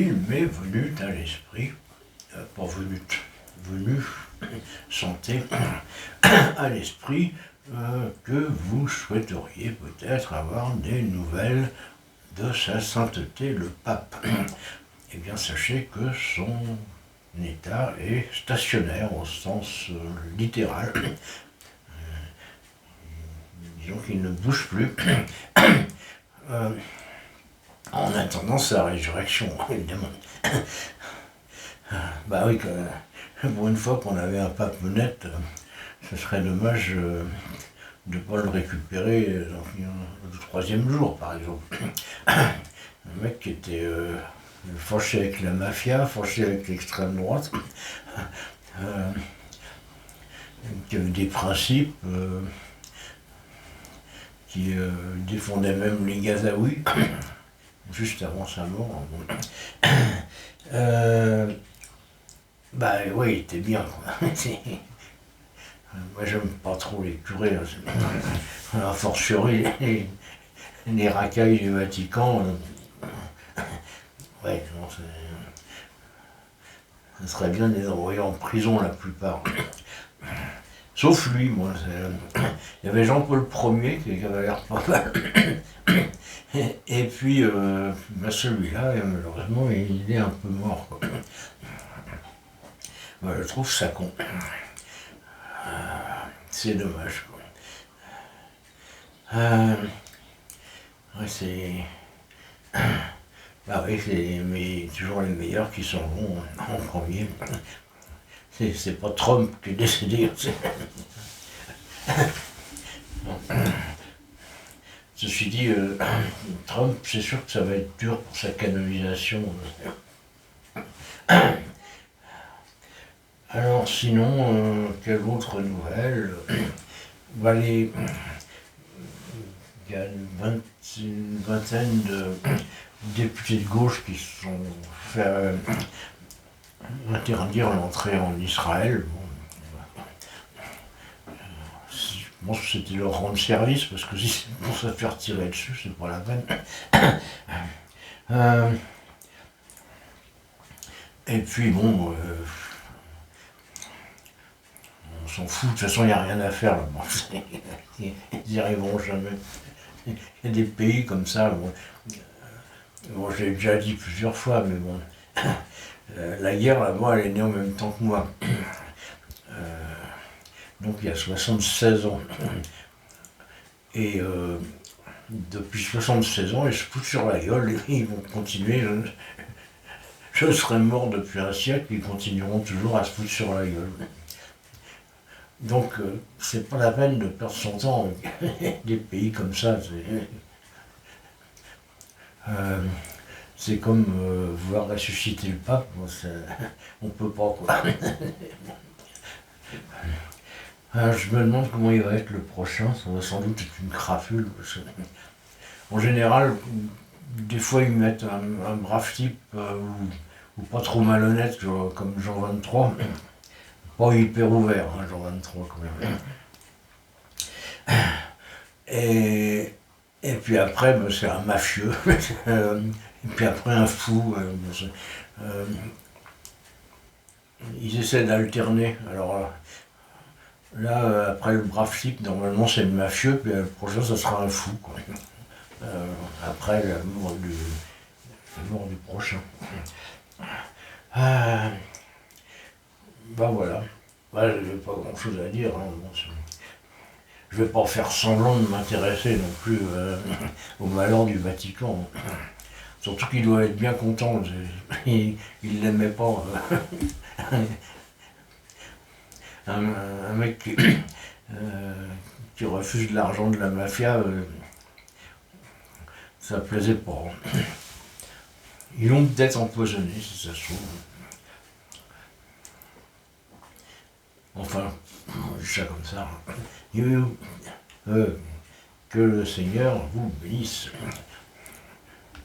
il m'est venu à l'esprit, pas venu santé à l'esprit que vous souhaiteriez peut-être avoir des nouvelles de sa sainteté le pape. Eh bien, sachez que son état est stationnaire au sens littéral. Disons qu'il ne bouge plus. En attendant sa résurrection, évidemment. Bah oui, pour une fois qu'on avait un pape net, ce serait dommage de ne pas le récupérer le troisième jour, par exemple. Un mec qui était fâché avec la mafia, fâché avec l'extrême droite, qui avait des principes, qui défendait même les Gazaouis, juste avant sa mort. Bah oui, il était bien, quoi. Moi j'aime pas trop les curés, a fortiori les racailles du Vatican. Ouais, non, ça serait bien de les envoyer en prison la plupart. Sauf lui, moi. Il y avait Jean-Paul Ier qui avait l'air pas mal. Et puis, celui-là, malheureusement, il est un peu mort, quoi. Moi, je trouve ça con. C'est dommage, quoi. Ouais, c'est... Bah oui, c'est toujours les meilleurs qui s'en vont en premier. C'est pas Trump qui est décédé. Ceci dit, Trump, c'est sûr que ça va être dur pour sa canonisation. Alors sinon, quelle autre nouvelle? Il y a une vingtaine de députés de gauche qui se sont fait interdire l'entrée en Israël. Je pense que c'était leur rendre service, parce que si c'est pour se faire tirer dessus, c'est pas la peine. Et puis bon, on s'en fout, de toute façon il n'y a rien à faire là-bas. Ils n'y arriveront jamais. Il y a des pays comme ça, bon, j'ai déjà dit plusieurs fois, mais bon, la guerre là-bas elle est née en même temps que moi. Donc il y a 76 ans. Et depuis 76 ans, ils se foutent sur la gueule et ils vont continuer. Je serais mort depuis un siècle, ils continueront toujours à se foutre sur la gueule. Donc c'est pas la peine de perdre son temps avec des pays comme ça. C'est comme vouloir ressusciter le pape, on peut pas, quoi. Je me demande comment il va être le prochain, ça va sans doute être une crapule. En général, des fois ils mettent un brave type ou pas trop malhonnête comme Jean 23. Pas hyper ouvert, hein, Jean 23 quand même. Et puis après, c'est un mafieux. Et puis après un fou. Ils essaient d'alterner. Alors là, après le brave type, normalement c'est le mafieux, puis le prochain ça sera un fou, quoi. Après la mort du prochain. Ben voilà. Ben, je n'ai pas grand chose à dire. Hein. Bon, je ne vais pas faire semblant de m'intéresser non plus au malheur du Vatican. Surtout qu'il doit être bien content. Il ne l'aimait pas. Un mec qui refuse de l'argent de la mafia, ça plaisait pas. Ils l'ont peut-être empoisonné, si ça se trouve. Enfin, je dis ça comme ça. Que le Seigneur vous bénisse.